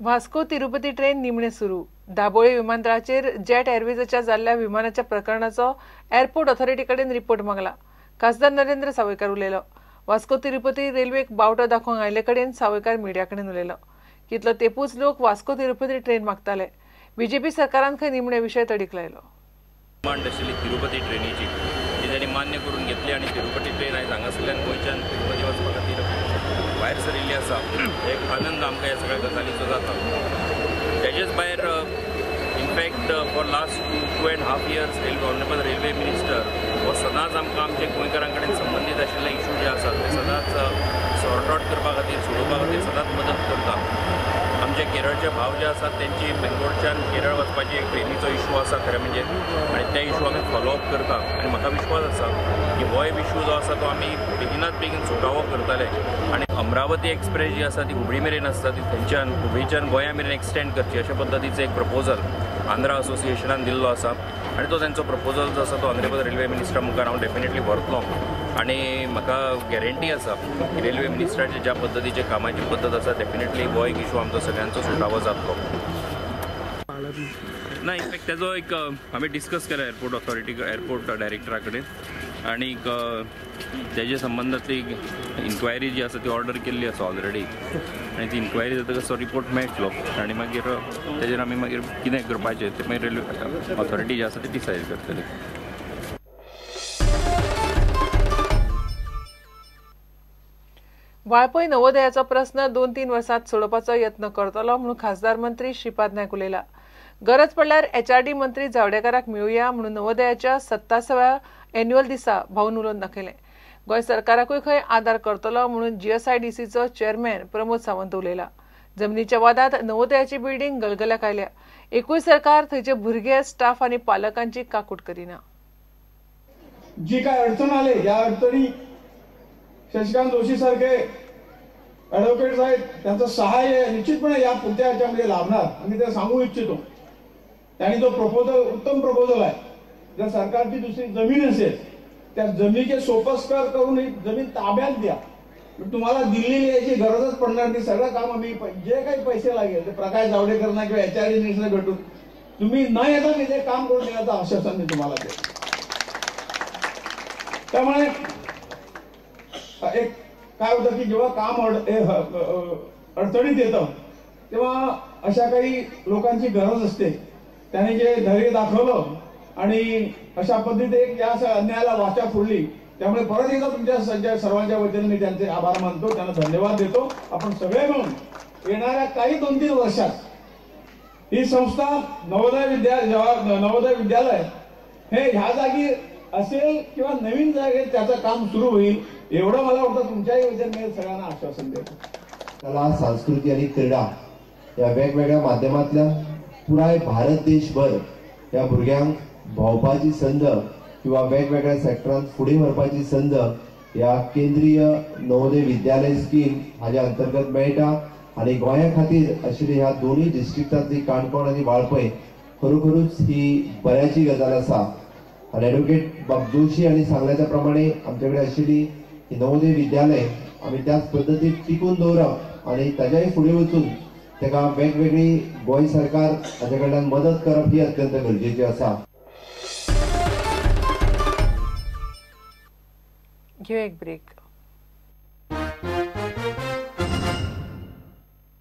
Vasco Tirupati train निमणे सुरू. Dabole विमानतळाचेर jet एअरवेजच्या जाल्ल्या विमानाच्या प्रकरणाचो एअरपोर्ट ऑथॉरिटीकडेन रिपोर्ट मागला. खासदार नरेंद्र सावयकार उलयलो. वास्को तिरुपती रेल्वेक बावटो दाखोवंक आयिल्ले कडेन सावयकार मिडिया कडेन उलयलो. कितलो तेंपूच लोक वास्को तिरुपती ट्रेन मागताले. बीजेपी सरकारान खंय निमणे विशय तडीक लायलो. डिमांड आशिल्ली तिरुपती ट्रेनीची ती तांणी मान्य करून घेतली आणि तिरुपती ट्रेन आयज हांगासरल्यान गोंयच्यान तिरुपती वचपा खातीर भायर सरिल्ली आसा. एक आनंद आमकां ह्या सगळ्या गजालीचो जाता. तेजेच भायर in fact for last 2.5 years honourable railway minister हो सदांच आमकां आमचे गोंयकारां कडेन संबंदीत आशिल्ले इश्यू जे आसात ते सदांच सॉर्ट आउट करपा खातीर सोडोवपा खातीर सदांच मदत करता. आमचे केरळचे भाव जे आसात तेंची बेंगलोरच्यान केरळ वचपाची एक ट्रेनीचो इश्यू आसा खरें म्हणजे, आनी ते इश्यू आमी फॉलोअप करता. आनी म्हाका विश्वास आसा की हो एक इश्यू जो आसा तो आमी बेगिनात बेगीन सुटावो करतले. आनी अमरावती एक्सप्रेस जी आसा ती हुबळी मेरेन आसता ती थंयच्यान हुबळीच्यान गोंया मेरेन एक्सटेंड करची अशा पद्दतीचो एक प्रपोजल आंध्रा असोसिएशनान दिल्लो आसा. आनी तो तांचो प्रपोजल जो आसा तो ऑनरेबल रेल्वे मिनिस्टरा मुखार हांव डेफिनेटली व्हरतलो. आनी म्हाका गॅरंटी आसा की रेल्वे मिनिस्टराचे ज्या पद्दतीचे कामाची पद्दत आसा डेफिनेटली हो एक इश्यू आमचो सगळ्यांचो सुटावो जातलो. ना इनफॅक्ट तेजो एक आमी डिस्कस केला एअरपोर्ट डायरेक्टरा कडेन आनी तेजे संबंदांतली इन्क्वायरी जी आसा ती ऑर्डर केल्ली आसा ऑलरेडी. आनी ती इन्क्वायरी जातकच तो रिपोर्ट मेळटलो आनी मागीर तेजेर आमी मागीर कितें करपाचें तें मागीर रेल्वे ऑथॉरिटी जी आसा ती डिसायड करतली. वाळपय नवोदयाचो प्रस्न 2-3 वर्सांत सोडोवपाचो यत्न करतलो म्हणून खासदार मंत्री श्रीपाद नायक उलयला. गरज पडल्यार HRD मंत्री जावडेकराक मेळुया म्हणून नवोदयाच्या 27व्या एन्युअल दिसा भाऊन उलोवन दाखयलें. गोंय सरकाराकूय खंय आदार करतलो म्हणून GSIDCचो चेअरमॅन प्रमोद सावंत उलयला. जमनीच्या वादांत नवोदयाची बिल्डींग गलगल्याक आयल्या. एकूय सरकार थंयचे भुरगे, स्टाफ आनी पालकांची काकूट करिना. जी काय अडचण आले या अडचणी शशिकांत जोशी सारखे ॲडव्होकेट्स आहेत त्यांचं सहाय्य निश्चितपणे या पुढच्या ह्याच्यामध्ये लाभणार. आणि ते सांगू इच्छितो त्यांनी जो प्रपोजल उत्तम प्रपोजल आहे. जर सरकारची दुसरी जमीन असेल त्या जमिनीचे सोपस्कर करून ही जमीन ताब्यात द्या. तुम्हाला दिल्ली यायची गरजच पडणार नाही. सगळं काम आम्ही जे काही पैसे लागेल ते प्रकाश जावडेकरांना किंवा HRD मिनिस्टरला भेटून तुम्ही न येता मी ते काम करून देण्याचं आश्वासन मी तुम्हाला देतो. त्यामुळे एक काय होतं की जेव्हा काम अडचणीत येतं तेव्हा अशा काही लोकांची गरज असते. त्याने जे धैर्य दाखवलं आणि अशा पद्धतीने या अन्यायाला वाचा फोडली. त्यामुळे परत एकदा तुमच्या सर्वांच्या वतीने मी त्यांचे आभार मानतो, त्यांना धन्यवाद देतो. आपण सगळे मिळून येणाऱ्या काही 2-3 वर्षात ही संस्था नवोदय विद्यालय हे ह्या जागी असेल किंवा नवीन जागेत त्याचं काम सुरू होईल एवढं मला वाटतं तुमच्याही वतीने सगळ्यांना आश्वासन देतो. कला, संस्कृती आणि क्रीडा या वेगवेगळ्या माध्यमातल्या पुराय भारत देशभर या भुरग्यांक भोंवपाची संद किंवा वेगवेगळ्या सेक्टरांत फुडें व्हरपाची संद या केंद्रीय नवोदय विद्यालय स्कीम हाच्या अंतर्गत मेळटा. आणि गोंया खातीर आशिल्ली ह्या दोन्ही डिस्ट्रिक्टांतली काणकोण आणि वाळपय खरोखरूच ही बऱ्याची गजाल आसा. आणि ॲडव्होकेट जोशी हांणी सांगल्याच्या प्रमाणे आमचे कडेन आशिल्ली ही नवोदय विद्यालय आमी त्याच पद्दतीन टिकून दवरप आणि ताच्याय फुडें वचून ताका वेगवेगळी गोंय सरकार हाचे कडल्यान मदत करप ही अत्यंत गरजेची आसा. घेऊ एक ब्रेक.